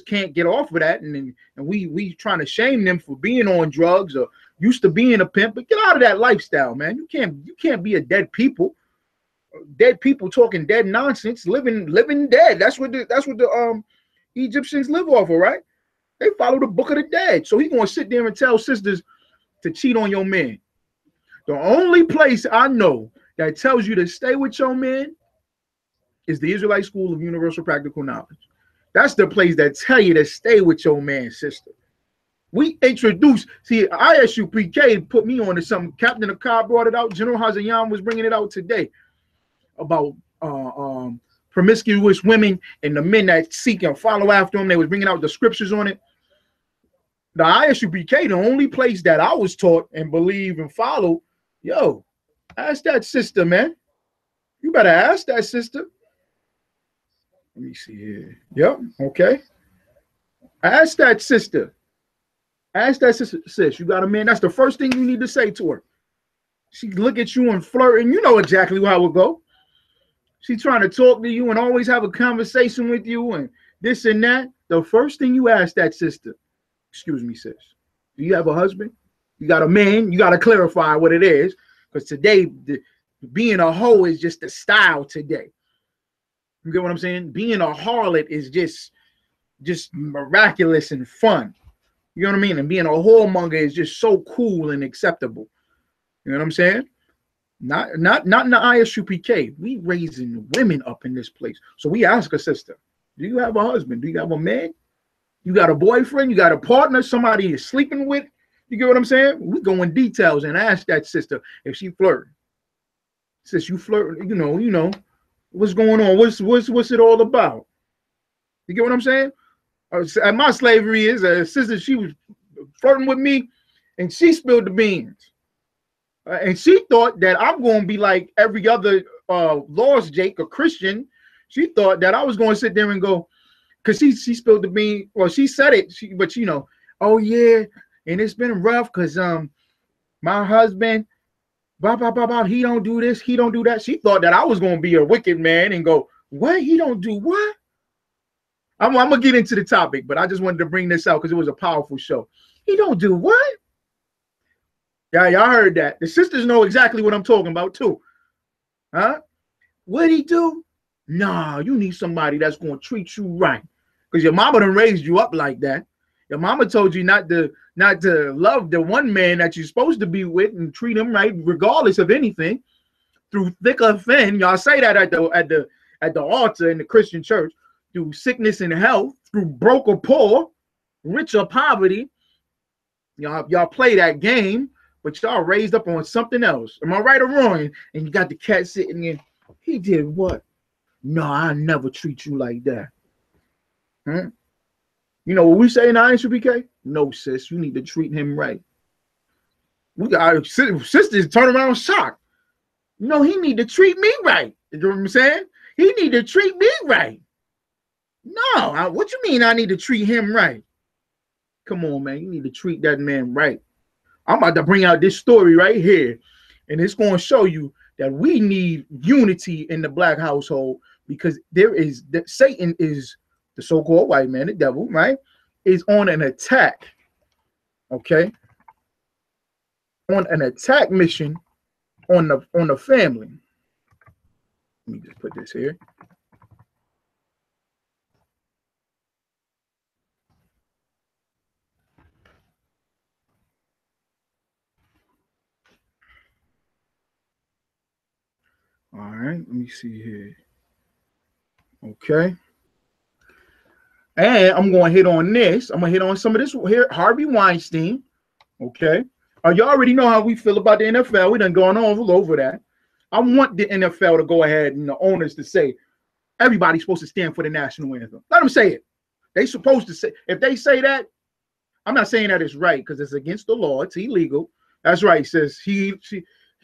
can't get off of that, and we trying to shame them for being on drugs or used to being a pimp. But get out of that lifestyle, man. You can't be a dead people. Dead people talking dead nonsense, living dead. That's what the Egyptians live off of, right? They follow the book of the dead. So he's gonna sit there and tell sisters to cheat on your man. The only place I know that tells you to stay with your man is the Israelite School of Universal Practical Knowledge. That's the place that tell you to stay with your man, sister. We introduced, see, I.S.U.P.K put me on to something. Captain Akar brought it out. General Hazayam was bringing it out today about promiscuous women and the men that seek and follow after them. They was bringing out the scriptures on it. The I.S.U.P.K, the only place that I was taught and believe and follow, yo, ask that sister, man. You better ask that sister. Let me see here. Yep, okay. Ask that sister. Ask that sister, sis, you got a man? That's the first thing you need to say to her. She look at you and flirt, and you know exactly how it go. She trying to talk to you and always have a conversation with you and this and that. The first thing you ask that sister, excuse me, sis, do you have a husband? You got a man? You got to clarify what it is, because today being a hoe is just the style today. You get what I'm saying? Being a harlot is just miraculous and fun. You know what I mean? And being a whoremonger is just so cool and acceptable. You know what I'm saying? Not in the I.S.U.P.K. We raising women up in this place. So we ask a sister, do you have a husband? Do you have a man? You got a boyfriend? You got a partner? Somebody you're sleeping with? You get what I'm saying? We go in details and ask that sister if she flirting. Sis, you flirting? You know, what's going on? What's it all about? You get what I'm saying? My slavery is a sister. She was flirting with me, and she spilled the beans. And she thought that I'm going to be like every other lost Jake or Christian. She thought that I was going to sit there and go, because she spilled the bean. Well, she said it, but you know, oh yeah, and it's been rough because my husband, blah, blah, blah, blah, he don't do this, he don't do that. She thought that I was going to be a wicked man and go, what? He don't do what? I'm going to get into the topic, but I just wanted to bring this out because it was a powerful show. He don't do what? Yeah, y'all heard that. The sisters know exactly what I'm talking about too. Huh? What'd he do? Nah, you need somebody that's going to treat you right. Because your mama done raised you up like that. Your mama told you not to love the one man that you're supposed to be with and treat him right, regardless of anything. Through thick or thin, y'all say that at the altar in the Christian church. Through sickness and health, through broke or poor, rich or poverty. Y'all play that game, but y'all raised up on something else. Am I right or wrong? And you got the cat sitting in. He did what? No, I never treat you like that. Huh? You know what we say in I.S.U.P.K? No, sis, you need to treat him right. We got sisters turn around shocked. No, he need to treat me right. You know what I'm saying? He need to treat me right. No, what you mean I need to treat him right? Come on, man. You need to treat that man right. I'm about to bring out this story right here, and it's going to show you that we need unity in the black household, because Satan is the so-called white man, the devil, right? Is on an attack, okay? On an attack mission on the family. Let me just put this here. All right, let me see here. Okay. And I'm going to hit on this. I'm going to hit on some of this here. Harvey Weinstein. Okay. You already know how we feel about the NFL. We done gone all over that. I want the NFL to go ahead and the owners to say, everybody's supposed to stand for the national anthem. Let them say it. They supposed to say, if they say that, I'm not saying that it's right because it's against the law. It's illegal. That's right. It says she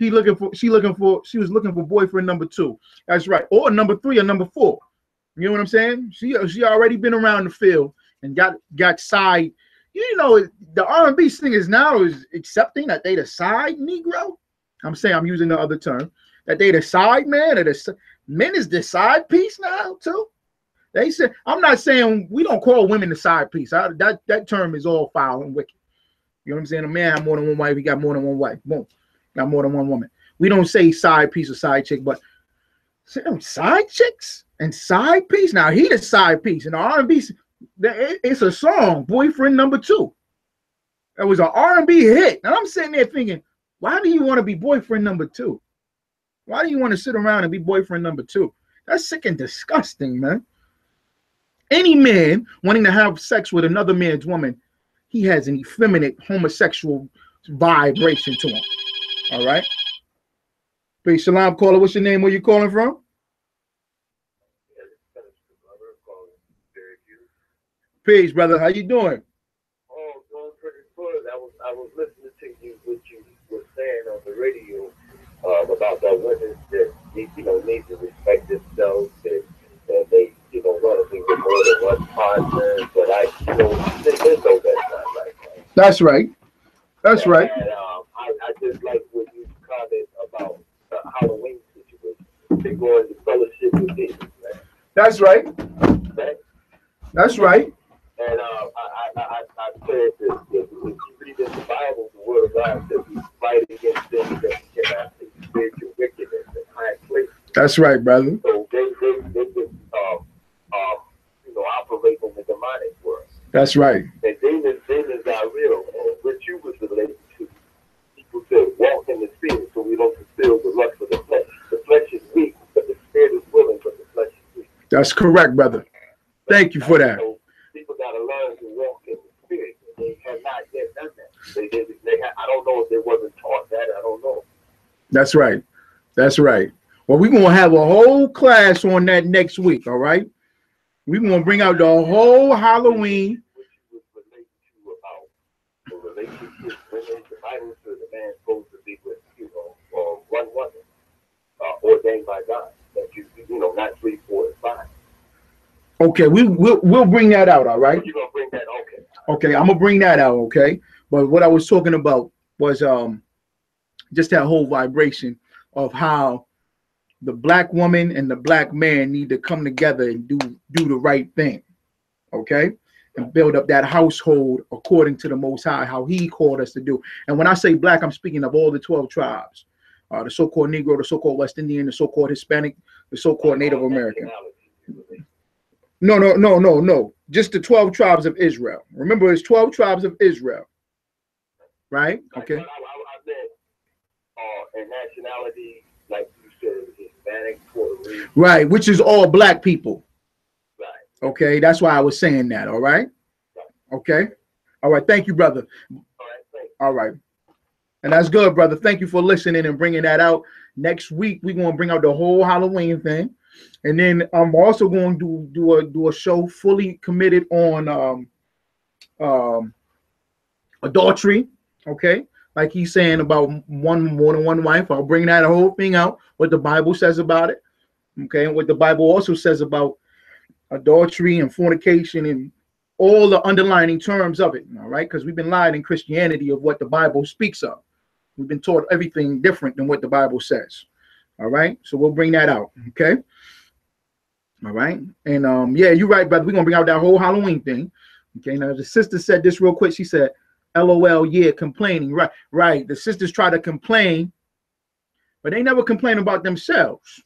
was looking for boyfriend number 2. That's right. Or number 3 or number 4. You know what I'm saying? She already been around the field and got side. You know, the R&B singers now is accepting that they the side Negro. I'm saying, I'm using the other term, that they the side man, or the men is the side piece now too. They said, I'm not saying we don't call women the side piece. That term is all foul and wicked. You know what I'm saying? A man have more than one wife, he got more than one wife. Boom. Got more than one woman. We don't say side piece or side chick, but side chicks and side piece. Now he the side piece. And the R&B, it's a song, Boyfriend Number 2. It was an R&B hit. And I'm sitting there thinking, why do you want to be boyfriend number 2? Why do you want to sit around and be boyfriend number 2? That's sick and disgusting, man. Any man wanting to have sex with another man's woman, he has an effeminate homosexual vibration to him. All right. Peace, Shalom, caller. What's your name? Where you calling from? Peace, brother. How you doing? Oh, doing pretty good. I was listening to you, what you were saying on the radio about the women that need to respect themselves, and they want to be with more than one partner. But there's no that's not right. That's right. That's right. And I just like when you comment about the Halloween situation. They go into fellowship with Jesus, man. That's right. Okay? That's right. And I said that if you read in the Bible, the Word of God says we fight against things that we cannot see, spiritual wickedness in high places. That's right, brother. So they just operate in the demonic world. That's right. And demons are real. And what you was related to, people said walk in the spirit so we don't fulfill the lust of the flesh. The flesh is weak, but the spirit is willing, but the flesh is weak. That's correct, brother. Thank you for that. So people got to learn to walk in the spirit. They have not yet done that. I don't know if they wasn't taught that. I don't know. That's right. That's right. Well, we're going to have a whole class on that next week, all right? We're going to bring out the whole Halloween. What you was related to about the relationship. The Bible says the man's supposed to be with, one woman ordained by God. That not 3, 4, and 5. Okay, we'll bring that out, all right? You're going to bring that, okay. Okay, I'm going to bring that out, okay? But what I was talking about was just that whole vibration of how the black woman and the black man need to come together and do the right thing, okay? And build up that household according to the Most High, how he called us to do. And when I say black, I'm speaking of all the 12 tribes, the so-called Negro, the so-called West Indian, the so-called Hispanic, the so-called Native American. No. Just the 12 tribes of Israel. Remember, it's 12 tribes of Israel. Right? Okay. I meant and nationality, like you said, Hispanic, Puerto Rican. Right, which is all black people. Right. Okay, that's why I was saying that. All right. Okay. All right. Thank you, brother. All right. Thank you. All right. And that's good, brother. Thank you for listening and bringing that out. Next week, we're going to bring out the whole Halloween thing. And then I'm also going to do a show fully committed on adultery. Okay. Like he's saying about more than one wife. I'll bring that whole thing out, what the Bible says about it. Okay. And what the Bible also says about adultery and fornication and all the underlining terms of it. All right. Because we've been lied in Christianity of what the Bible speaks of. We've been taught everything different than what the Bible says. All right. So we'll bring that out. Okay. All right. And yeah, you're right, brother. We're gonna bring out that whole Halloween thing. Okay. Now the sister said this real quick. She said, LOL, yeah, complaining. Right. The sisters try to complain, but they never complain about themselves.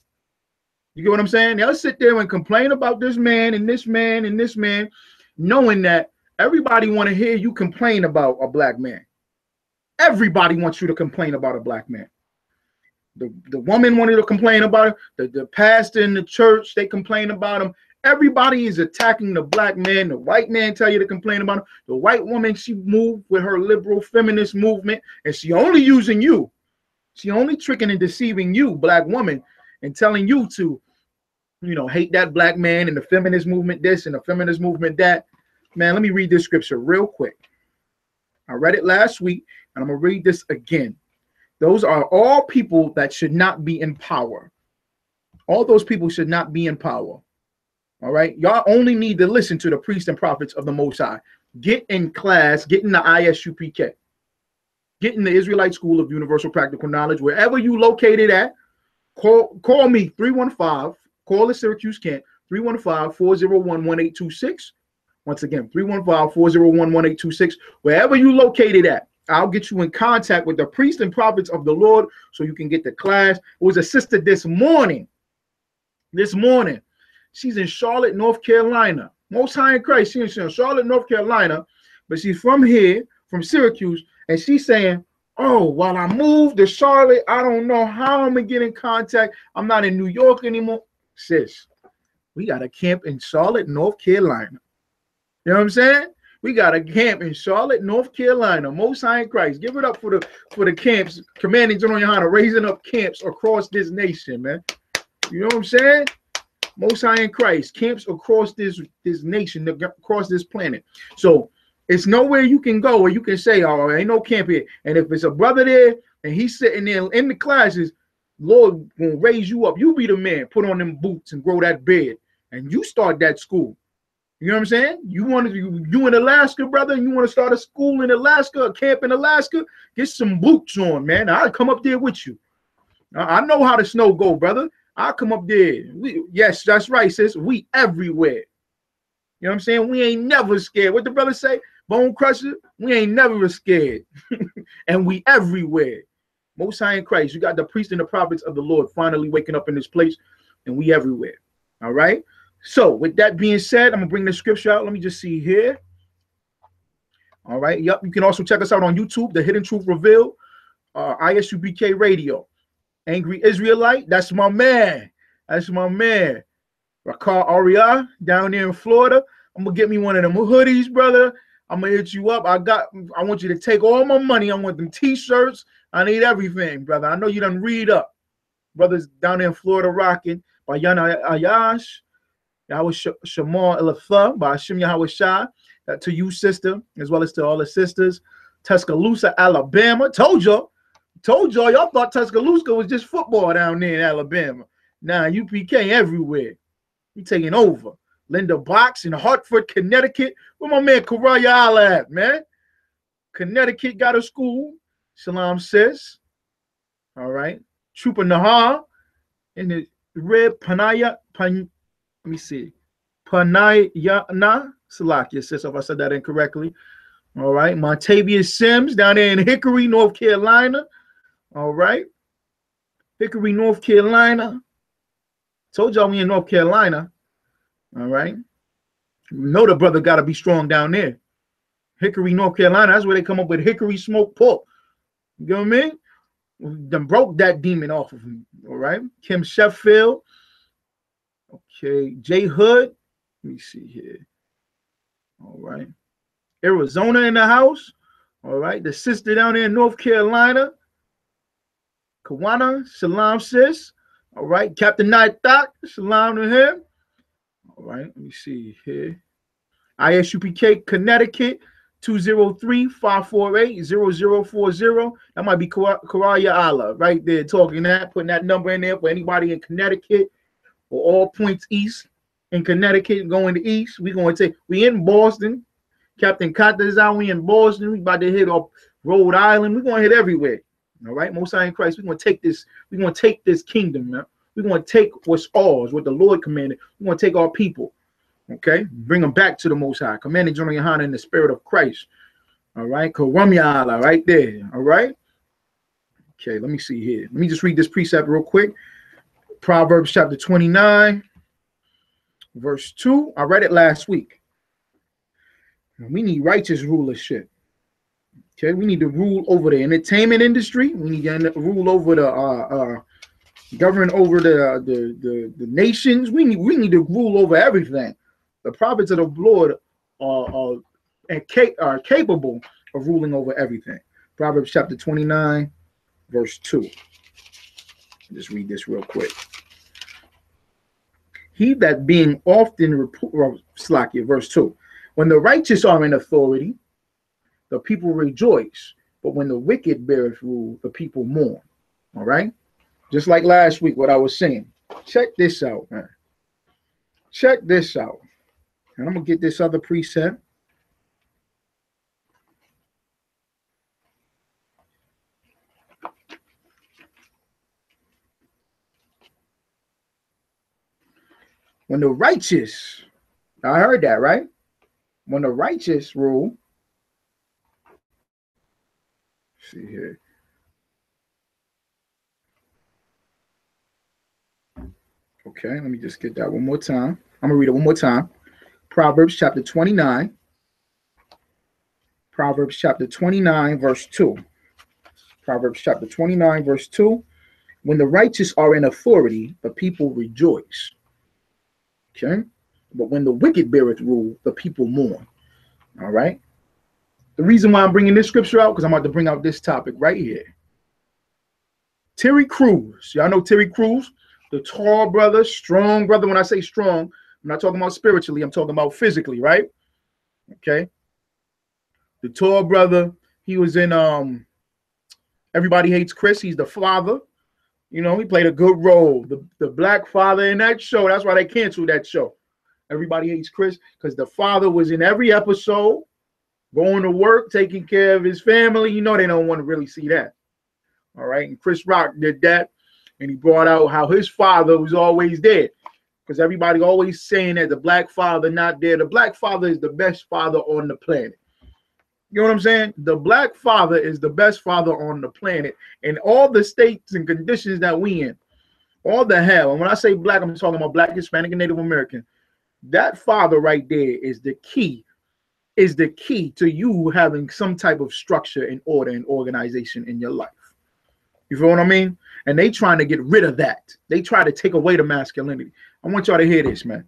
You get what I'm saying? They'll sit there and complain about this man and this man and this man, knowing that everybody want to hear you complain about a black man. Everybody wants you to complain about a black man. The woman wanted to complain about it. The pastor in the church, they complain about him. Everybody is attacking the black man. The white man tell you to complain about him. The white woman, she moved with her liberal feminist movement, and she only using you. She only tricking and deceiving you, black woman, and telling you to, hate that black man and the feminist movement this and the feminist movement that. Man, let me read this scripture real quick. I read it last week, and I'm going to read this again. Those are all people that should not be in power. All those people should not be in power. All right. Y'all only need to listen to the priests and prophets of the Most High. Get in class, get in the I.S.U.P.K. Get in the Israelite School of Universal Practical Knowledge. Wherever you located at, call me 315, call the Syracuse Kent, 315-401-1826. Once again, 315-401-1826. Wherever you located at, I'll get you in contact with the priests and prophets of the Lord so you can get the class. It was a sister this morning. She's in Charlotte, North Carolina. Most High in Christ. She's in Charlotte, North Carolina, but she's from here, from Syracuse, and she's saying, oh, while I moved to Charlotte, I don't know how I'm going to get in contact. I'm not in New York anymore. Sis, we got a camp in Charlotte, North Carolina. You know what I'm saying? We got a camp in Charlotte, North Carolina. Most High in Christ. Give it up for the camps. Commanding Gen.YAHANNA raising up camps across this nation, man. You know what I'm saying? Most High in Christ. Camps across this nation, across this planet. So it's nowhere you can go where you can say, oh, ain't no camp here. And if it's a brother there and he's sitting there in the classes, Lord will raise you up. You be the man. Put on them boots and grow that beard. And you start that school. You know what I'm saying? You in Alaska, brother, and you want to start a school in Alaska, a camp in Alaska, get some boots on, man. I'll come up there with you. I know how the snow go, brother. I'll come up there. Yes, that's right, sis. We everywhere. You know what I'm saying? We ain't never scared. What the brother say? Bone crusher? We ain't never scared. And we everywhere. Most High in Christ. You got the priests and the prophets of the Lord finally waking up in this place, and we everywhere. All right? So, with that being said, I'm going to bring the scripture out. Let me just see here. All right. Yep. You can also check us out on YouTube, The Hidden Truth Revealed, I.S.U.P.K Radio. Angry Israelite. That's my man. That's my man. Rakar Aria down there in Florida. I'm going to get me one of them hoodies, brother. I'm going to hit you up. I want you to take all my money. I want them t-shirts. I need everything, brother. I know you done read up. Brothers down there in Florida rocking. By Yana Ayash. Yahweh Shamar Elatha by Hashem Yahweh Shai, to you, sister, as well as to all the sisters. Tuscaloosa, Alabama. Told y'all, y'all thought Tuscaloosa was just football down there in Alabama. Now, UPK everywhere. We taking over. Linda Box in Hartford, Connecticut. Where my man Karaya Allah at, man? Connecticut got a school. Shalom sis. All right. Trooper Nahar in the red Panaya. Let me see. Panayana Salakia, sis, if I said that incorrectly. All right. Montavious Sims down there in Hickory, North Carolina. All right. Hickory, North Carolina. Told y'all we in North Carolina. All right. You know the brother got to be strong down there. Hickory, North Carolina. That's where they come up with hickory smoked pork. You know what I mean? Them broke that demon off of him. All right. Kim Sheffield. Okay, J Hood. Let me see here. All right. Arizona in the house. All right. The sister down there in North Carolina. Kawana. Shalom, sis. All right. Captain Night Thought. Shalom to him. All right. Let me see here. I.S.U.P.K. Connecticut. 203-548-0040. That might be Karaya Allah right there talking that, putting that number in there for anybody in Connecticut. For all points east in Connecticut, going to east. We in Boston. Captain Kata is out. We in Boston. We about to hit up Rhode Island. We're going to hit everywhere. All right. Most High in Christ. We're going to take this. We're going to take this kingdom, man. We're going to take what's ours, what the Lord commanded. We're going to take our people. Okay. Bring them back to the Most High. Commanding Gen.YAHANNA in the spirit of Christ. All right. Karamyala right there. All right. Okay. Let me see here. Let me just read this precept real quick. Proverbs chapter 29, verse 2. I read it last week. We need righteous rulership. Okay, we need to rule over the entertainment industry. We need to rule over the govern over the nations. We need to rule over everything. The prophets of the Lord are capable of ruling over everything. Proverbs chapter 29, verse 2. Just read this real quick. He that being often verse 2. When the righteous are in authority, the people rejoice. But when the wicked beareth rule, the people mourn. All right? Just like last week, what I was saying. Check this out, man. Check this out. And I'm going to get this other precept. When the righteous, I heard that, right? When the righteous rule, let's see here. Okay, let me just get that one more time. I'm going to read it one more time. Proverbs chapter 29. Proverbs chapter 29, verse 2. Proverbs chapter 29, verse 2. When the righteous are in authority, the people rejoice. Okay? But when the wicked beareth rule, the people mourn. All right? The reason why I'm bringing this scripture out, because I'm about to bring out this topic right here. Terry Crews. Y'all know Terry Crews? The tall brother, strong brother. When I say strong, I'm not talking about spiritually. I'm talking about physically, right? Okay? The tall brother, he was in Everybody Hates Chris. He's the father. You know, he played a good role. The black father in that show. That's why they canceled that show. Everybody Hates Chris, because the father was in every episode, going to work, taking care of his family. You know, they don't want to really see that. All right. And Chris Rock did that. And he brought out how his father was always dead. Because everybody always saying that the black father not there. The black father is the best father on the planet. You know what I'm saying? The black father is the best father on the planet in all the states and conditions that we in. All the hell. And when I say black, I'm talking about black, Hispanic, and Native American. That father right there is the key to you having some type of structure and order and organization in your life. You feel what I mean? And they trying to get rid of that. They try to take away the masculinity. I want y'all to hear this, man.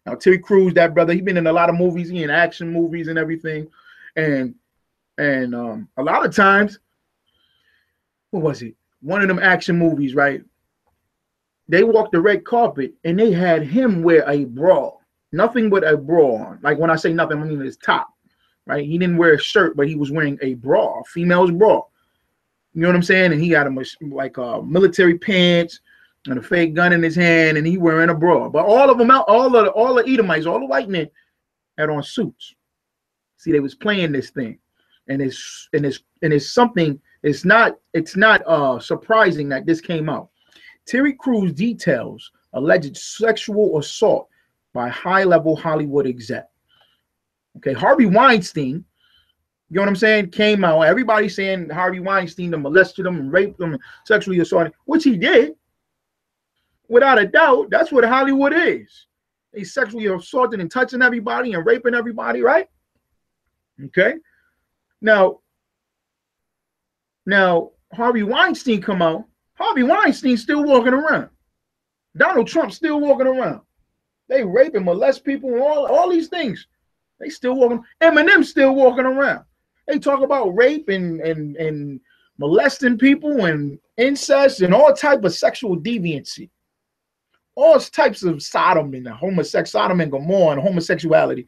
Now, Terry Crews, that brother, he been in a lot of movies. He in action movies and everything. And a lot of times, what was it? One of them action movies, right? They walked the red carpet and they had him wear a bra. Nothing but a bra on. Like when I say nothing, I mean his top, right? He didn't wear a shirt, but he was wearing a bra, a female's bra. You know what I'm saying? And he got him like military pants and a fake gun in his hand, and he wearing a bra. But all of them out, all the Edomites, all the white men had on suits. See, they was playing this thing, and it's something. It's not surprising that this came out. Terry Crews details alleged sexual assault by high-level Hollywood exec. Okay, Harvey Weinstein, you know what I'm saying, came out. Everybody saying Harvey Weinstein molested them and raped them and sexually assaulted, which he did. Without a doubt, that's what Hollywood is. He's sexually assaulting and touching everybody and raping everybody, right? Okay. Now Harvey Weinstein come out. Harvey Weinstein still walking around. Donald Trump still walking around. They rape and molest people and all these things. They still walking. Eminem still walking around. They talk about rape and molesting people and incest and all type of sexual deviancy. All types of Sodom and Sodom and Gomorrah and homosexuality.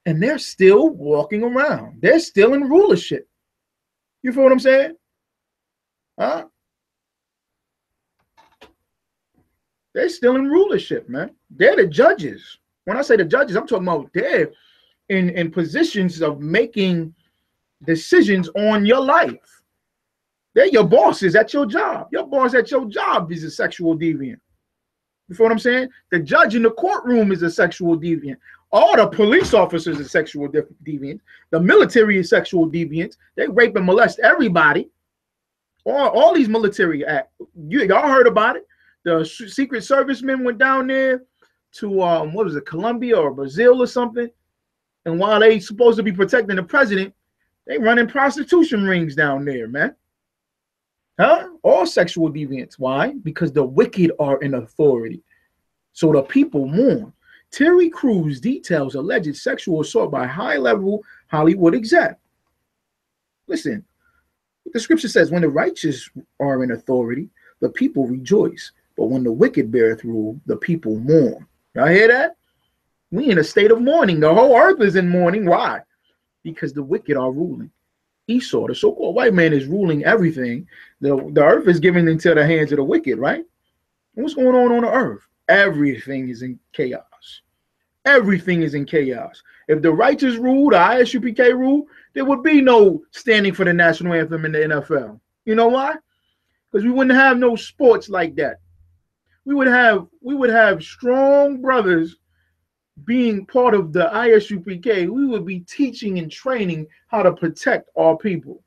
And they're still walking around. They're still in rulership. You feel what I'm saying? Huh? They're still in rulership, man. They're the judges. When I say the judges, I'm talking about they're in positions of making decisions on your life. They're your bosses at your job. Your boss at your job is a sexual deviant. You feel what I'm saying? The judge in the courtroom is a sexual deviant. All the police officers are sexual deviants. The military is sexual deviants. They rape and molest everybody. All these military acts. Y'all heard about it. The Secret Servicemen went down there to what was it, Colombia or Brazil or something. And while they supposed to be protecting the president, they running prostitution rings down there, man. Huh? All sexual deviants. Why? Because the wicked are in authority. So the people mourn. Terry Crews details alleged sexual assault by high-level Hollywood exec. Listen, the scripture says, when the righteous are in authority, the people rejoice. But when the wicked beareth rule, the people mourn. Y'all hear that? We in a state of mourning. The whole earth is in mourning. Why? Because the wicked are ruling. Esau, the so-called white man, is ruling everything. The earth is given into the hands of the wicked, right? And what's going on the earth? Everything is in chaos. Everything is in chaos. If the righteous rule, the I.S.U.P.K rule, there would be no standing for the national anthem in the NFL. You know why? Because we wouldn't have no sports like that. we would have strong brothers being part of the I.S.U.P.K. We would be teaching and training how to protect our people.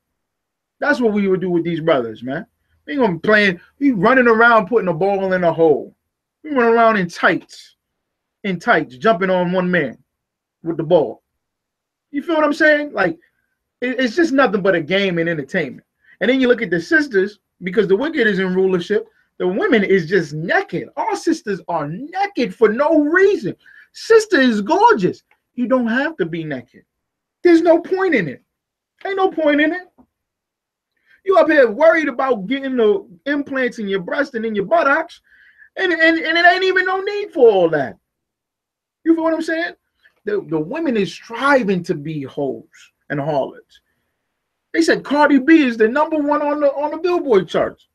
That's what we would do with these brothers, man. We ain't gonna be playing, we running around putting a ball in a hole. We run around in tights, jumping on one man with the ball. You feel what I'm saying? Like, it's just nothing but a game and entertainment. And then you look at the sisters, because the wicked is in rulership, the women is just naked. Our sisters are naked for no reason. Sister is gorgeous. You don't have to be naked. There's no point in it. Ain't no point in it. You up here worried about getting the implants in your breast and in your buttocks, and it ain't even no need for all that. You feel what I'm saying? The women is striving to be hoes and harlots. They said Cardi B is the #1 on the Billboard charts.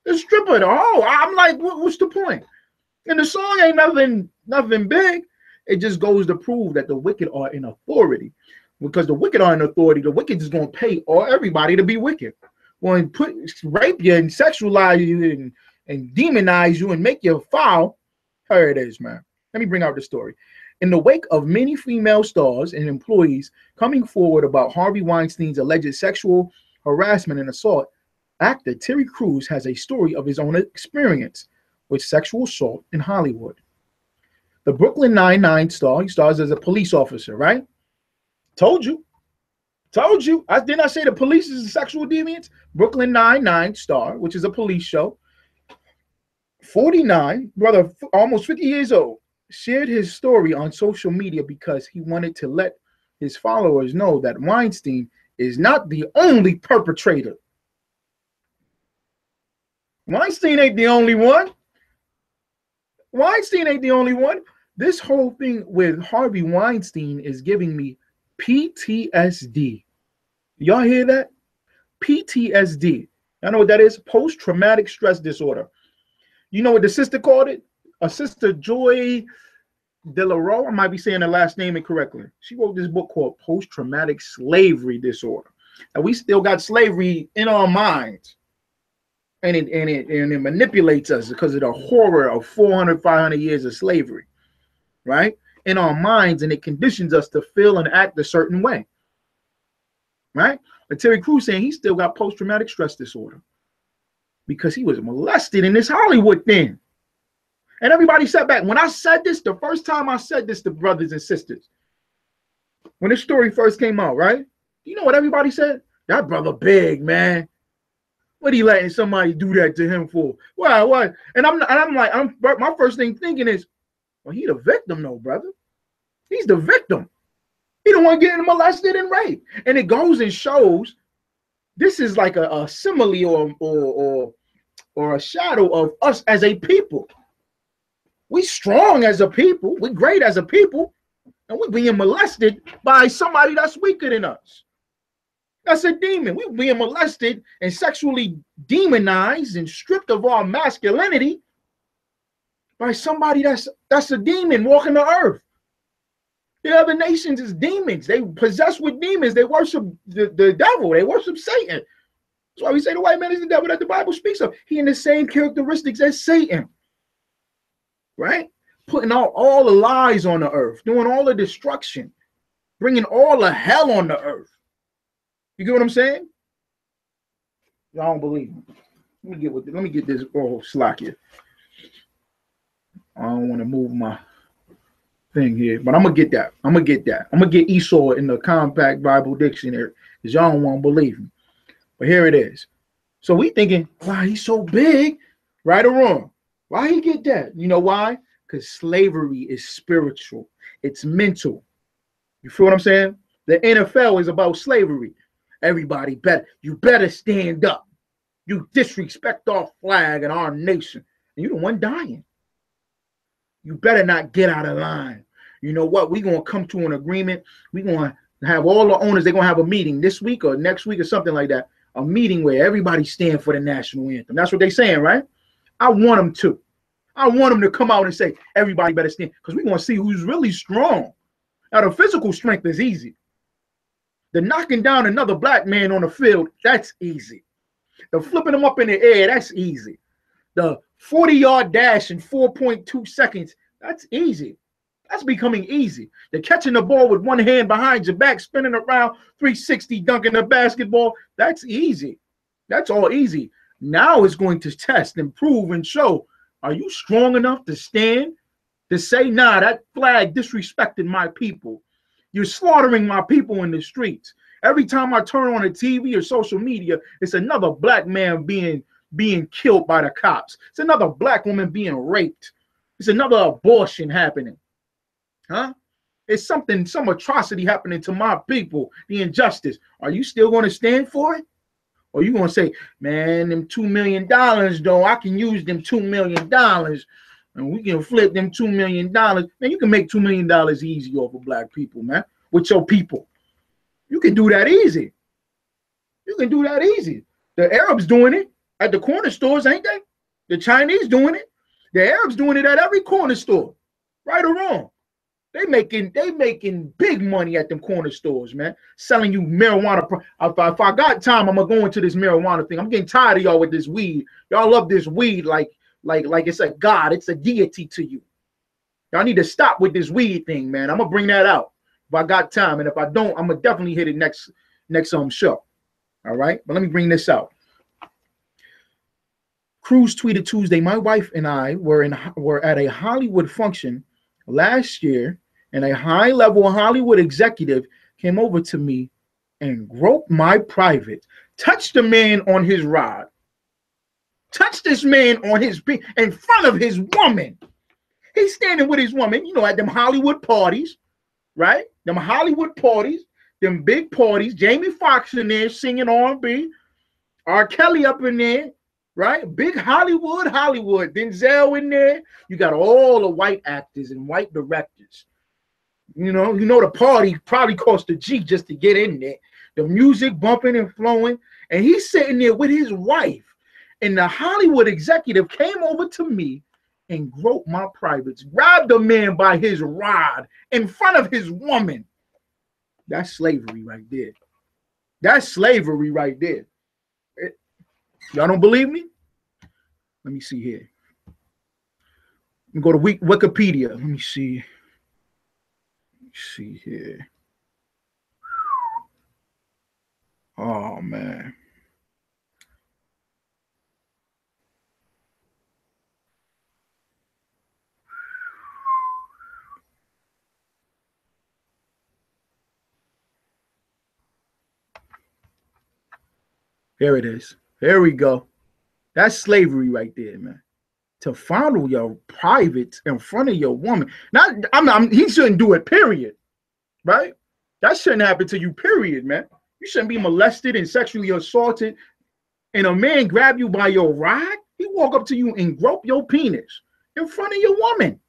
The stripper, oh, I'm like, what's the point? And the song ain't nothing big. It just goes to prove that the wicked are in authority. Because the wicked are in authority, the wicked is going to pay everybody to be wicked. When rape you and sexualize you and demonize you and make you foul, here it is, man. Let me bring out the story. In the wake of many female stars and employees coming forward about Harvey Weinstein's alleged sexual harassment and assault, actor Terry Crews has a story of his own experience with sexual assault in Hollywood. The Brooklyn Nine-Nine star, he stars as a police officer, right? Told you. Didn't I say the police is a sexual deviant? Brooklyn Nine-Nine star, which is a police show. 49, brother, almost 50 years old, shared his story on social media because he wanted to let his followers know that Weinstein is not the only perpetrator. Weinstein ain't the only one. This whole thing with Harvey Weinstein is giving me PTSD. Y'all hear that? PTSD. Y'all know what that is? Post-traumatic stress disorder. You know what the sister called it? A sister, Joy DeLaRue. I might be saying the last name incorrectly. She wrote this book called Post-Traumatic Slavery Disorder. And we still got slavery in our minds. And it manipulates us because of the horror of 400, 500 years of slavery, right? In our minds, and it conditions us to feel and act a certain way, right? But Terry Crews saying he still got post-traumatic stress disorder because he was molested in this Hollywood thing. And everybody sat back. When I said this, the first time I said this to brothers and sisters, when this story first came out, right? You know what everybody said? That brother big, man. What are you letting somebody do that to him for? Why? What? And I'm like, my first thing thinking is, well, he the victim, though, brother. He's the victim. He the one getting molested and raped. And it goes and shows this is like a simile or a shadow of us as a people. We strong as a people. We great as a people. And we're being molested by somebody that's weaker than us. That's a demon. We're being molested and sexually demonized and stripped of our masculinity by somebody that's a demon walking the earth. The other nations is demons. They possessed with demons. They worship the devil. They worship Satan. That's why we say the white man is the devil that the Bible speaks of. He in the same characteristics as Satan, right? Putting out all the lies on the earth, doing all the destruction, bringing all the hell on the earth. You get what I'm saying? Y'all don't believe me. Let me get this slack here. I don't want to move my thing here, but I'm gonna get that. I'm gonna get Esau in the Compact Bible Dictionary because y'all don't want to believe me. But here it is. So we thinking, wow, he's so big, right or wrong? Why he get that? You know why? Because slavery is spiritual. It's mental. You feel what I'm saying? The NFL is about slavery. Everybody you better stand up. You disrespect our flag and our nation, and you're the one dying. You better not get out of line. You know what? We're going to come to an agreement. We're going to have all the owners, they're going to have a meeting this week or next week or something like that. A meeting where everybody stand for the national anthem. That's what they're saying, right? I want them to. I want them to come out and say, everybody better stand, because we're going to see who's really strong. Now, the physical strength is easy. The knocking down another black man on the field, that's easy. The flipping him up in the air, that's easy. The 40-yard dash in 4.2 seconds. That's easy. That's becoming easy. The catching the ball with one hand behind your back, spinning around 360, dunking the basketball. That's easy. That's all easy. Now it's going to test and prove and show, are you strong enough to stand to say, nah, that flag disrespected my people. You're slaughtering my people in the streets. Every time I turn on a TV or social media, it's another black man being killed by the cops. It's another black woman being raped. It's another abortion happening. Huh? It's something, some atrocity happening to my people, the injustice. Are you still going to stand for it? Or are you going to say, man, them $2 million, though, I can use them $2 million and we can flip them $2 million. Man, you can make $2 million easy off of black people, man, with your people. You can do that easy. You can do that easy. The Arabs doing it at the corner stores, ain't they? The Chinese doing it. The Arabs doing it at every corner store, right or wrong. They making big money at them corner stores, man. Selling you marijuana. If I got time, I'm gonna go into this marijuana thing. I'm getting tired of y'all with this weed. Y'all love this weed like it's a god. It's a deity to you. Y'all need to stop with this weed thing, man. I'm gonna bring that out if I got time, and if I don't, I'm gonna definitely hit it next show. All right, but let me bring this out. Cruz tweeted Tuesday, my wife and I were at a Hollywood function last year, and a high-level Hollywood executive came over to me and groped my private, touched the man on his rod, touched this man on his in front of his woman. He's standing with his woman, you know, at them Hollywood parties, right? Them Hollywood parties, them big parties. Jamie Foxx in there singing R&B, R. Kelly up in there, right? Big Hollywood. Denzel in there. You got all the white actors and white directors. You know the party probably cost a G just to get in there. The music bumping and flowing, and he's sitting there with his wife. And the Hollywood executive came over to me and groped my privates, grabbed the man by his rod in front of his woman. That's slavery right there. That's slavery right there. Y'all don't believe me? Let me see here. Let me go to Wikipedia. Let me see. See here. Oh, man. Here it is. Here we go. That's slavery right there, man. To fondle your privates in front of your woman. He shouldn't do it, period. Right? That shouldn't happen to you, period, man. You shouldn't be molested and sexually assaulted. And a man grab you by your rod, he walk up to you and grope your penis in front of your woman.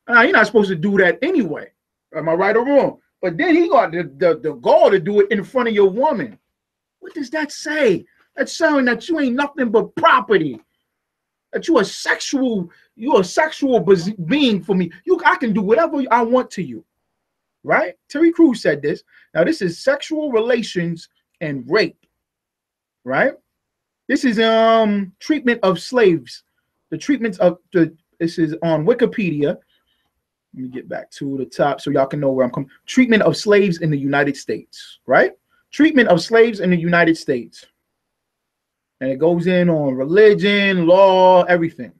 You're not supposed to do that anyway. Am I right or wrong? But then he got the gall to do it in front of your woman. What does that say? That's showing that you ain't nothing but property. That you're a sexual being for me. I can do whatever I want to you. Right? Terry Crews said this. Now, this is sexual relations and rape. Right? This is treatment of slaves. The treatments of this is on Wikipedia. Let me get back to the top so y'all can know where I'm coming. Treatment of slaves in the United States. Right? Treatment of slaves in the United States. And it goes in on religion, law, everything.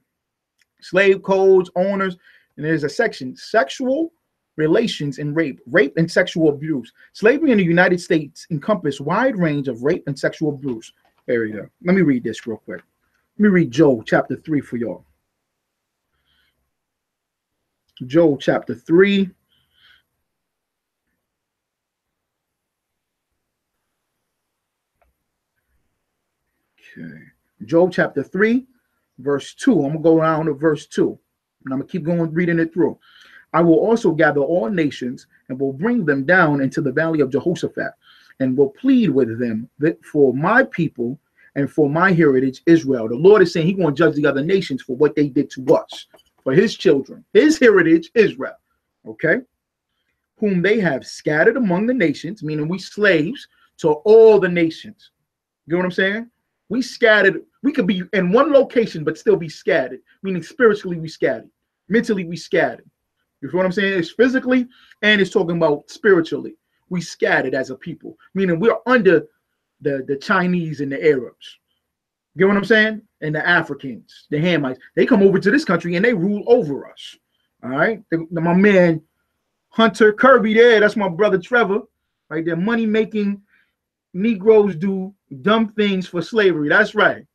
Slave codes, owners, and there's a section, sexual relations and rape and sexual abuse. Slavery in the United States encompass wide range of rape and sexual abuse. There we go. Let me read this real quick. Let me read Joel chapter 3 for y'all. Joel chapter 3. Okay. Joel chapter 3, verse 2. I'm going to go down to verse 2. And I'm going to keep going reading it through. I will also gather all nations and will bring them down into the valley of Jehoshaphat and will plead with them that for my people and for my heritage, Israel. The Lord is saying he's going to judge the other nations for what they did to us, for his children, his heritage, Israel. Okay. Whom they have scattered among the nations, meaning we slaves to all the nations. You know what I'm saying? We We could be in one location, but still be scattered, meaning spiritually we scattered, mentally we scattered. You feel what I'm saying? It's physically and it's talking about spiritually. We scattered as a people, meaning we're under the Chinese and the Arabs. You get what I'm saying? And the Africans, the Hamites, they come over to this country and they rule over us. All right. My man Hunter Kirby there, that's my brother Trevor, right there. Money making Negroes do dumb things for slavery. That's right.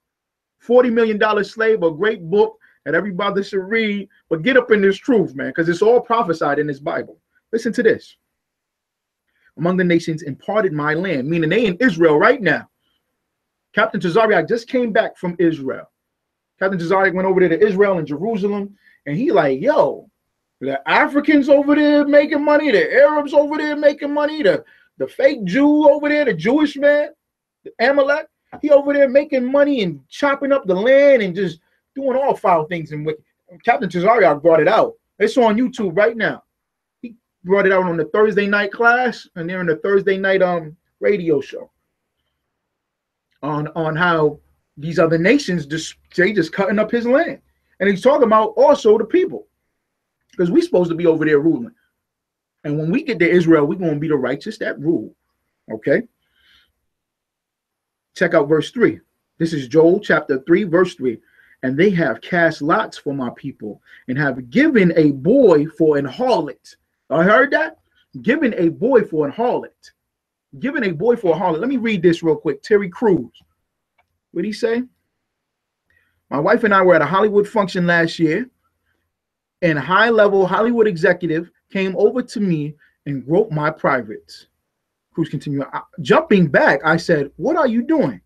$40 million Slave, a great book that everybody should read. But get up in this truth, man, because it's all prophesied in this Bible. Listen to this. Among the nations imparted my land, meaning they in Israel right now. Captain Tazariak just came back from Israel. Captain Tazariak went over there to Israel and Jerusalem, and he like, yo, the Africans over there making money, the Arabs over there making money, the fake Jew over there, the Jewish man, the Amalek, he over there making money and chopping up the land and just doing all foul things. And Captain Tazariak brought it out. It's on YouTube right now. He brought it out on the Thursday night class and they're in the Thursday night radio show on how these other nations just cutting up his land. And he's talking about also the people, because we're supposed to be over there ruling. And when we get to Israel, we're going to be the righteous that rule. Okay. Check out verse 3. This is Joel chapter 3, verse 3. And they have cast lots for my people and have given a boy for an harlot. I heard that? Given a boy for an harlot. Given a boy for a harlot. Let me read this real quick. Terry Crews. What did he say? My wife and I were at a Hollywood function last year, and a high-level Hollywood executive came over to me and groped my privates. Cruz continued. Jumping back, I said, "What are you doing?"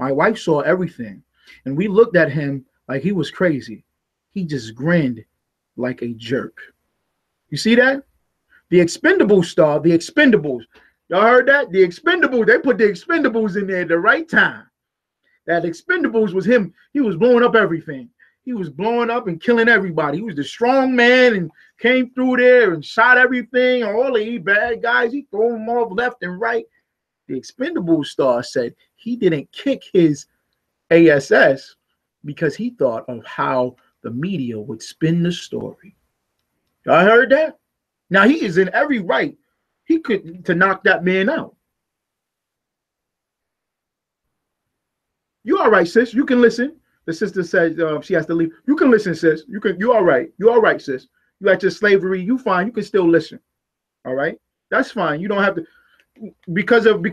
My wife saw everything, and we looked at him like he was crazy. He just grinned like a jerk. You see that? The Expendables star, the Expendables. Y'all heard that? The Expendables, they put the Expendables in there at the right time. That Expendables was him. He was blowing up everything. He was blowing up and killing everybody. He was the strong man and came through there and shot everything. All the bad guys, he threw them off left and right. The Expendables star said he didn't kick his ASS because he thought of how the media would spin the story. Y'all heard that? Now he is in every right. He could to knock that man out. You all right, sis? You can listen. The sister said she has to leave. You can listen, sis. You all right. You all right, sis. You at your slavery. You fine. You can still listen. All right. That's fine. You don't have to because of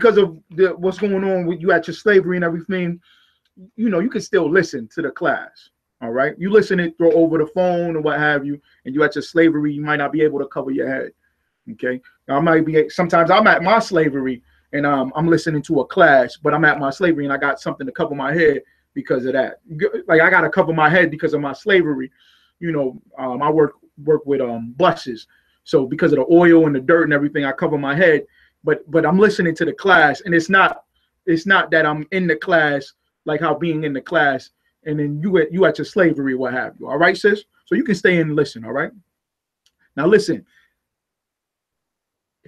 what's going on with you at your slavery and everything. You know, you can still listen to the class. All right. You listen it through over the phone or what have you, and you at your slavery, you might not be able to cover your head. Okay. Now, I might be sometimes I'm at my slavery and I'm listening to a class, but I'm at my slavery and I got something to cover my head because of that. Like I got to cover my head because of my slavery. You know, I work with buses. So because of the oil and the dirt and everything, I cover my head, but I'm listening to the class, and it's not that I'm in the class, like how being in the class and then you at your slavery, what have you. All right, sis? So you can stay in and listen. All right. Now listen,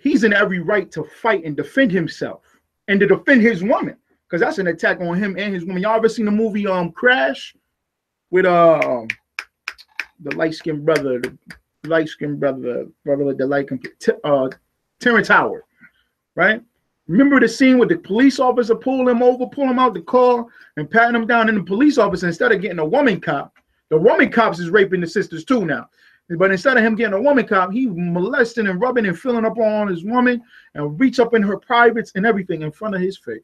he's in every right to fight and defend himself and to defend his woman, because that's an attack on him and his woman. Y'all ever seen the movie Crash with the light-skinned brother, with the light Terrence Howard, right? Remember the scene with the police officer pull him out the car and patting him down, and the police officer, instead of getting a woman cop, the woman cops is raping the sisters too now. But instead of him getting a woman cop, he molesting and rubbing and filling up on his woman and reach up in her privates and everything in front of his face.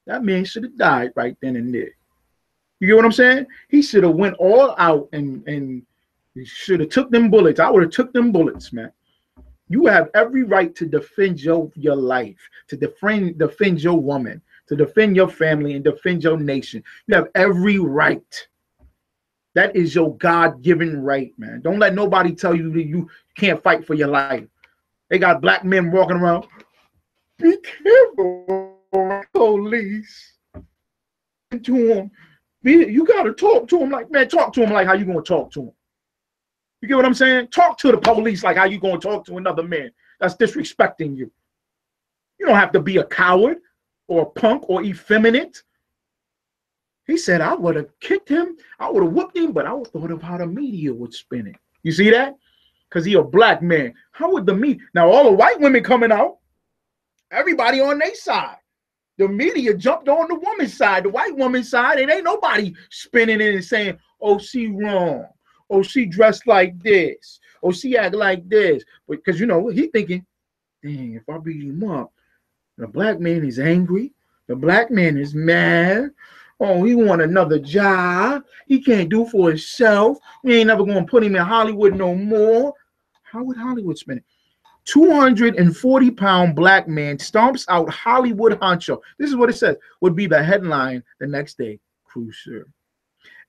That man should have died right then and there. You get what I'm saying? He should have went all out and he should have took them bullets. I would have took them bullets, man. You have every right to defend your life, to defend your woman, to defend your family and defend your nation. You have every right. That is your God-given right, man. Don't let nobody tell you that you can't fight for your life. They got black men walking around. Be careful, police. To him. You got to talk to him like, man, talk to him like how you going to talk to him. You get what I'm saying? Talk to the police like how you going to talk to another man that's disrespecting you. You don't have to be a coward or a punk or effeminate. He said, I would have kicked him, I would have whooped him, but I would thought of how the media would spin it. You see that? Because he a black man. How would the media? Now all the white women coming out, everybody on their side. The media jumped on the woman's side, the white woman's side, and ain't nobody spinning it and saying, oh, she wrong. Oh, she dressed like this. Oh, she act like this. Because, you know, he thinking, dang, if I beat him up, the black man is angry. The black man is mad. Oh, he want another job. He can't do for himself. We ain't never going to put him in Hollywood no more. How would Hollywood spin it? 240-pound black man stomps out Hollywood honcho. This is what it says, would be the headline the next day, cruiser.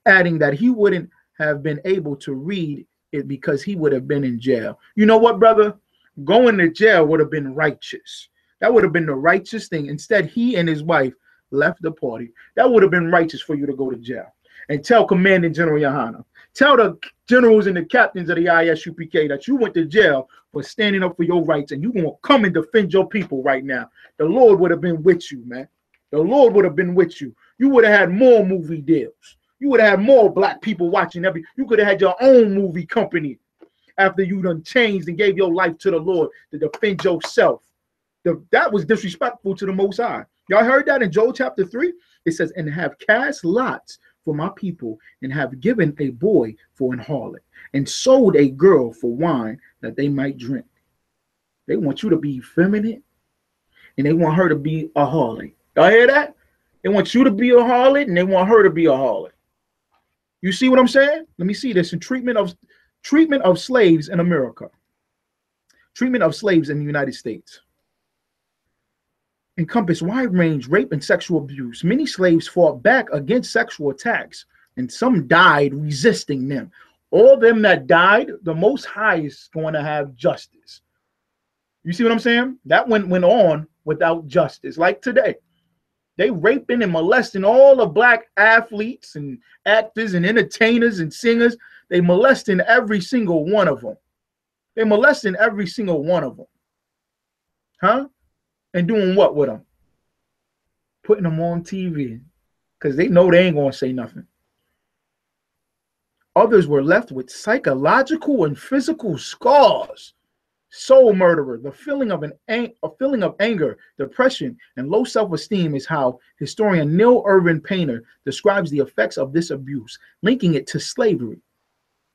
Adding that he wouldn't have been able to read it because he would have been in jail. You know what, brother? Going to jail would have been righteous. That would have been the righteous thing. Instead, he and his wife left the party. That would have been righteous for you to go to jail. And tell Commanding General Yahanna, tell the generals and the captains of the I.S.U.P.K that you went to jail for standing up for your rights, and you're going to come and defend your people right now. The Lord would have been with you, man. The Lord would have been with you. You would have had more movie deals. You would have had more black people watching you could have had your own movie company after you done changed and gave your life to the Lord to defend yourself. That was disrespectful to the Most High. Y'all heard that in Joel chapter 3? It says, and have cast lots for my people, and have given a boy for an harlot, and sold a girl for wine that they might drink. They want you to be feminine, and they want her to be a harlot. Y'all hear that? They want you to be a harlot, and they want her to be a harlot. You see what I'm saying? Let me see this in treatment of slaves in America. Treatment of slaves in the United States. Encompass wide range rape and sexual abuse. Many slaves fought back against sexual attacks, and some died resisting them. All them that died, the Most High is going to have justice. You see what I'm saying? That went on without justice. Like today, they raping and molesting all the black athletes and actors and entertainers and singers. They molesting every single one of them. They molesting every single one of them. Huh? And doing what with them? Putting them on TV because they know they ain't going to say nothing. Others were left with psychological and physical scars. Soul murderer, the feeling of anger, depression, and low self-esteem is how historian Neil Irvin Painter describes the effects of this abuse, linking it to slavery.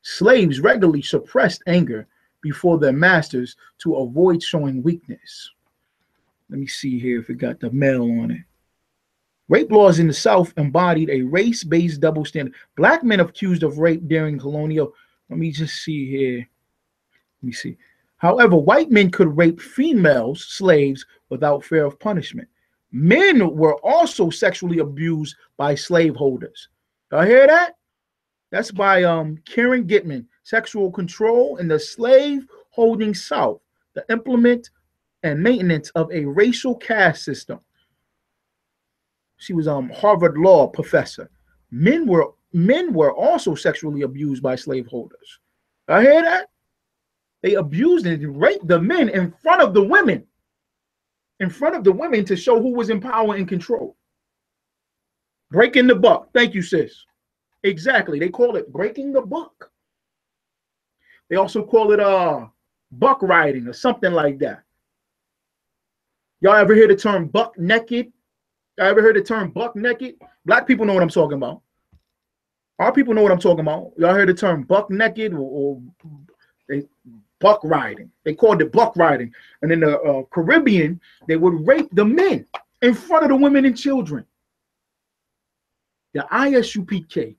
Slaves regularly suppressed anger before their masters to avoid showing weakness. Let me see here if it got the male on it. Rape laws in the South embodied a race-based double standard. Black men accused of rape during colonial. Let me just see here. Let me see. However, white men could rape females, slaves, without fear of punishment. Men were also sexually abused by slaveholders. Y'all hear that? That's by Karen Gitman, Sexual Control in the Slave Holding South, the Implement and Maintenance of a Racial Caste System. She was a Harvard law professor. Men were also sexually abused by slaveholders. I hear that? They abused and raped the men in front of the women. In front of the women to show who was in power and control. Breaking the buck. Thank you, sis. Exactly. They call it breaking the buck. They also call it buck riding or something like that. Y'all ever hear the term buck naked? Y'all ever heard the term buck naked? Black people know what I'm talking about. Our people know what I'm talking about. Y'all heard the term buck naked or they buck riding. They called it buck riding. And in the Caribbean, they would rape the men in front of the women and children. The I.S.U.P.K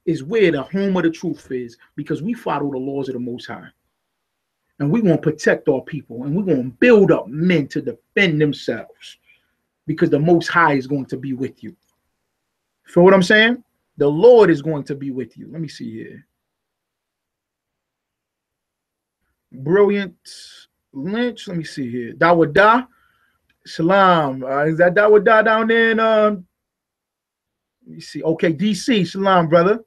is where the home of the truth is, because we follow the laws of the Most High. And we want to protect our people, and we're going to build up men to defend themselves, because the Most High is going to be with you. Feel what I'm saying? The Lord is going to be with you. Let me see here. Brilliant Lynch. Let me see here. Dawada. Shalom. Is that Dawada down there in, let me see. Okay, DC. Shalom, brother.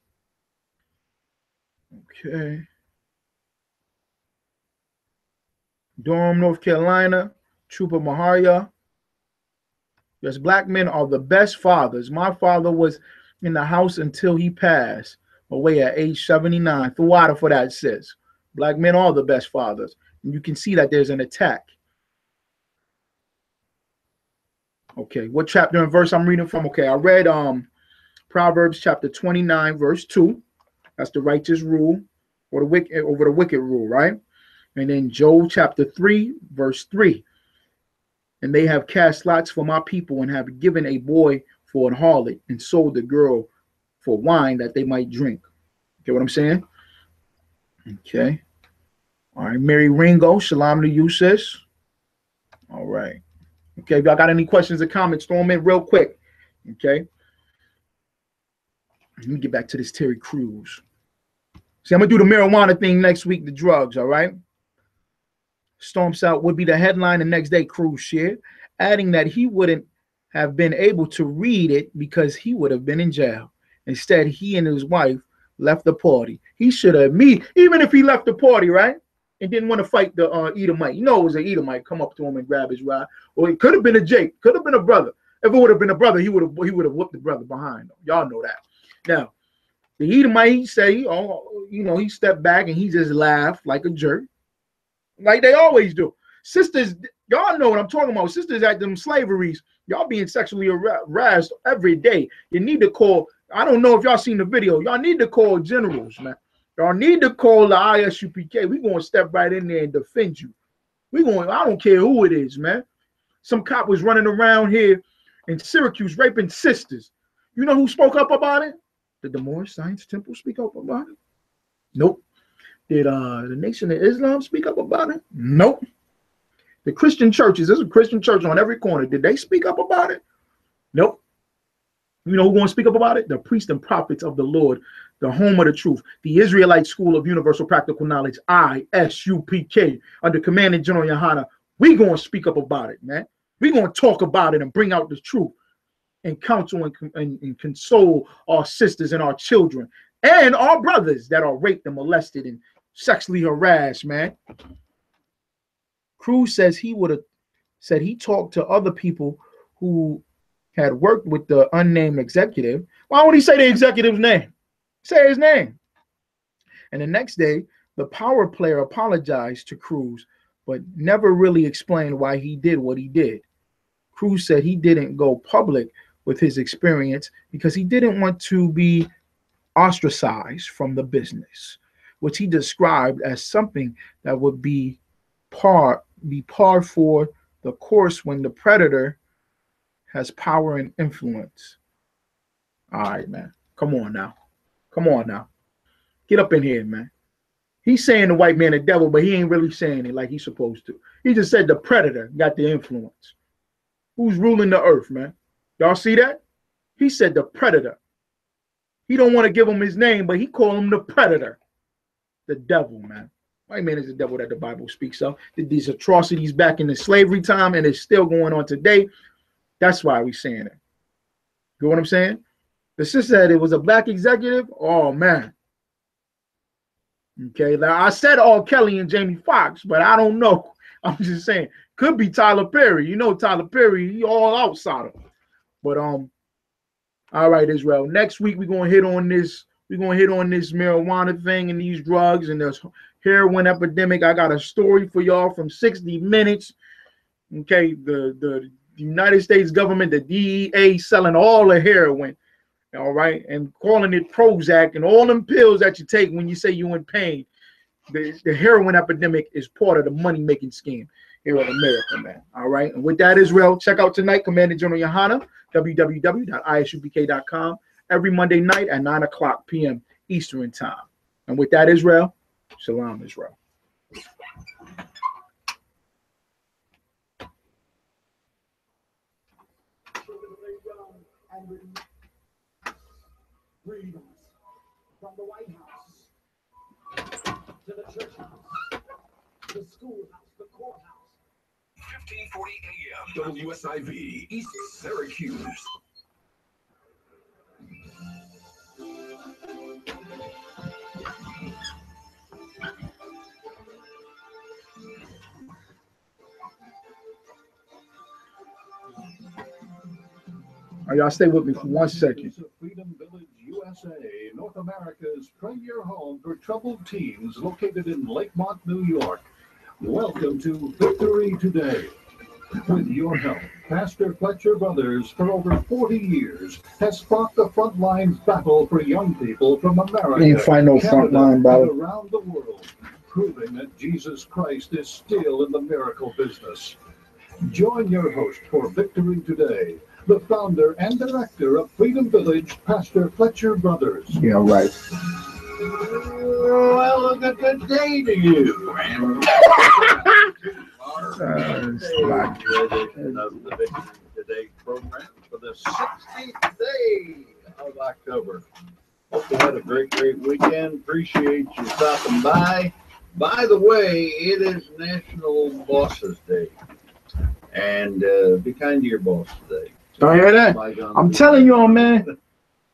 Okay. Durham, North Carolina. Trooper Maharia. Yes, black men are the best fathers. My father was in the house until he passed away at age 79. The water for that, sis. Black men are the best fathers. And you can see that there's an attack. Okay, what chapter and verse I'm reading from? Okay, I read Proverbs chapter 29, verse 2. That's the righteous rule or the wicked over the wicked rule, right? And then Job chapter 3, verse 3. And they have cast lots for my people and have given a boy for an harlot and sold the girl for wine that they might drink. Get what I'm saying? Okay. All right, Mary Ringo, shalom to you, sis. All right. Okay, if y'all got any questions or comments, throw them in real quick. Okay. Let me get back to this Terry Crews. See, I'm going to do the marijuana thing next week, the drugs, all right? Storms out would be the headline the next day, Crews shared, adding that he wouldn't have been able to read it because he would have been in jail. Instead, he and his wife left the party. He should have, even if he left the party, right? And didn't want to fight the Edomite. You know it was an Edomite come up to him and grab his rod. Or it could have been a Jake, could have been a brother. If it would have been a brother, he would have whooped the brother behind him. Y'all know that. Now, the Edomite say, oh, you know, he stepped back and he just laughed like a jerk. Like they always do. Sisters, y'all know what I'm talking about. Sisters at them slaveries, y'all being sexually harassed every day. You need to call, I don't know if y'all seen the video. Y'all need to call generals, man. Y'all need to call the I.S.U.P.K. We're going to step right in there and defend you. I don't care who it is, man. Some cop was running around here in Syracuse raping sisters. You know who spoke up about it? Did the Moorish Science Temple speak up about it? Nope. Did the Nation of Islam speak up about it? Nope. The Christian churches, there's a Christian church on every corner. Did they speak up about it? Nope. You know who's going to speak up about it? The priests and prophets of the Lord, the home of the truth, the Israelite School of Universal Practical Knowledge, I.S.U.P.K, under Commanding General Yahanna. We're going to speak up about it, man. We're going to talk about it and bring out the truth and counsel and console our sisters and our children and our brothers that are raped and molested and sexually harassed, man. Cruz says he would have said he talked to other people who had worked with the unnamed executive. Why won't he say the executive's name? Say his name. And the next day, the power player apologized to Cruz, but never really explained why he did what he did. Cruz said he didn't go public with his experience because he didn't want to be ostracized from the business, which he described as something that would be par for the course when the predator has power and influence. All right, man. Come on now. Come on now. Get up in here, man. He's saying the white man the devil, but he ain't really saying it like he's supposed to. He just said the predator got the influence. Who's ruling the earth, man? Y'all see that? He said the predator. He don't want to give him his name, but he called him the predator. The devil, man. White man is the devil that the Bible speaks of. Did these atrocities back in the slavery time, and it's still going on today. That's why we're saying it. You know what I'm saying? The sister said it was a black executive. Oh, man. Okay, now I said R. Kelly and Jamie Foxx, but I don't know. I'm just saying. Could be Tyler Perry. You know Tyler Perry, he all outside of him. But all right, Israel. Next week we're gonna hit on this. We're gonna hit on this marijuana thing and these drugs and this heroin epidemic. I got a story for y'all from 60 Minutes. Okay, the United States government, the DEA, selling all the heroin. All right, and calling it Prozac and all them pills that you take when you say you're in pain. The heroin epidemic is part of the money-making scheme here in America, man. All right, and with that, Israel, check out tonight, Commanding General Yahanna, www.isupk.com, every Monday night at 9:00 p.m. Eastern Time. And with that, Israel, Shalom, Israel. Freedoms from the White House to the church house, the schoolhouse, the courthouse. 1540 AM, WSIV, East Syracuse. Y'all stay with me for 1 second. Freedom Village, USA, North America's premier home for troubled teens, located in Lakemont, New York. Welcome to Victory Today. With your help, Pastor Fletcher Brothers, for over 40 years, has sparked the frontlines battle for young people from America, You ain't find no front line and battle. around the world, proving that Jesus Christ is still in the miracle business. Join your host for Victory Today, the founder and director of Freedom Village, Pastor Fletcher Brothers. Yeah, right. Well, a good day to you. Slack. Edition of the Victory Today program for the 16th day of October. Hope you had a great weekend. Appreciate you stopping by. By the way, it is National Bosses Day. And be kind to your boss today. Don't hear that? I'm telling y'all, man.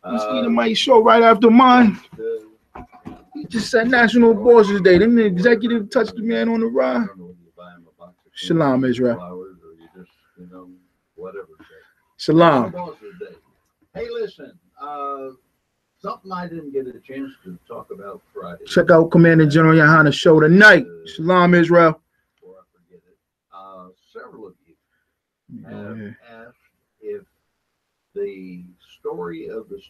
Mosquito might show right after mine. He just said National Bosses Day. Then the executive touched the man on the ride. Shalom, Israel. Flowers, or you just, whatever. Shalom. Hey, listen. Something I didn't get a chance to talk about Friday. Check out Commander General Yahanna show tonight. Shalom, Israel. Before I forget it, several of you have asked if the story of the